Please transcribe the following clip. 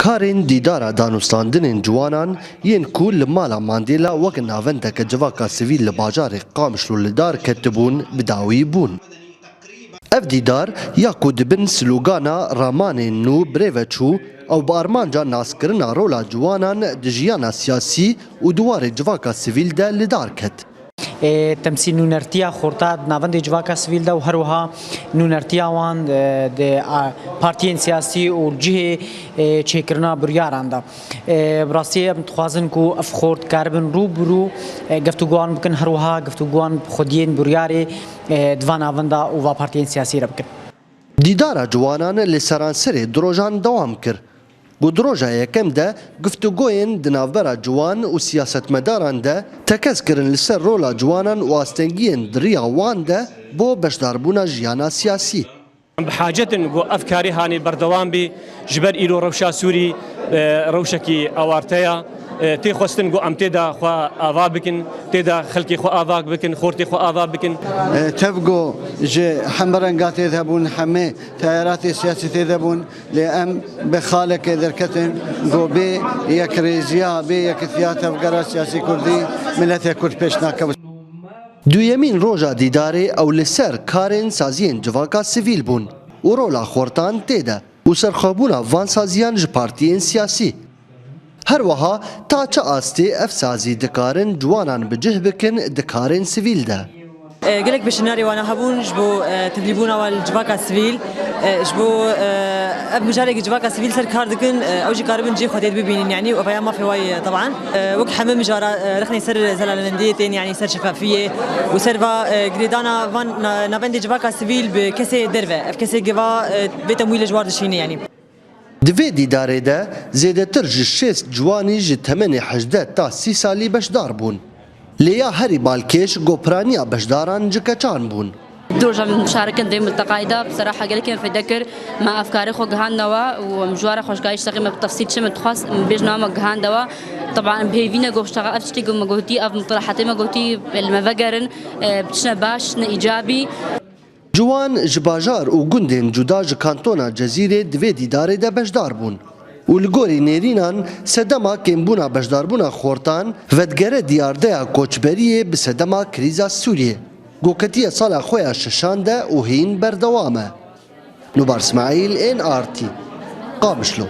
کارên dîdara danûstandinên ciwanan yên ku li mala Mandela wek navendeke civaka sivîl li bajarê Qamişlo li dar ketibûn bi dawî bûn. Ev dîdar ya ku dibin slogana ramanên nû birêve çû ew bi armanca naskirina rola ciwanan di jiyana siyasî û duwarê civaka sivîl de li dar ket. تمثيل نونرتيا خورتاد نافند جواكا سويل ده وهروها نونرتيا وان د بارتيين سياسي والجهه تشكرنا برياران ده براسي متخوازن كو افخورت كاربن روبرو گفتگوان بكن هروها گفتگوان خودين برياري دوان نافندا و بارتيين سياسي ربكن دیدارا جوانان li seranserê Drojan dewam kir. Bu droja yekem de guftugoyên di navbera ciwan û siyasetmedaran de tekez kirin li ser rola ciwanan û astengiyên diriya wan de bo beşdarbûna jiyana siyasî. بحاجة نقول أفكاري هاني بردوام بي جبر إيرو روشا سوري روشكي أوارتيا تيخوستن قو أم تيدا خوا آذا بكن تيدا خلقي خوا آذا بكن خورتي خوا آذا بكن تبقوا جي حمرنقات يذهبون حمي تيارات السياسي يذهبون لأم بخالك دركتن قو بي يكريزيا بي يكثيات أفقار سياسي كردي ملتي كرد بيشناك Duyemîn roja dîdarê ew li ser karên saziyên civaka sivîl bûn û rola xortan tê de û serxwebûna van saziyan ji partiyên siyasî. Her wiha ta çi astê ev sazî dikarin ciwanan bi cih bikin di karên sivîl de. قالك بالشناري وانا هبون جبو تدريبونا والجواكا سيفيل جبو مجالك جواكا سيفيل سر كاردكن او جي كاربن جي خديت ببينين يعني وبيا ما في واي طبعا وك حمام مجارة رخني سر زلالنديتين يعني سر شفافية وسرفا جريدانا فان نافندي جواكا سيفيل بكسي درفه كسي جوا بتمويل جوار دشيني يعني Di vê dîdarê de zêdetir ji şêst ciwanî ji temenê 18 ta 30 salî beşdar bûn. Lê ya herî balkêş gopiraniya beşdaran ji keçan bûn. دروجة من المشاركة دايما التقاعدة بصراحة قال لك في ذكر مع أفكاري خو جهان دوا ومجوارة خوش قايش تقيمة بالتفصيل شمت خاص بيجنا ما جهان دوا طبعا بهيفينا جوش تغا أفتشتي جو مجهوتي أف مطرحاتي مجهوتي المفجرن بتشنا باش إيجابي Ciwan ji bajar û gundên cuda ji kantona Cezîrê di vê dîdarê de beşdar bûn. û li gorî nêrînan sedema kêmbûna beşdarbûna xortan vedgere diyardeya koçberiyê bi sedema krîza Sûriyê. Goketiya sala xwe ya şeşan de û hîn berdewam e. Nubar İsmaîl, NRT, Qamişlo.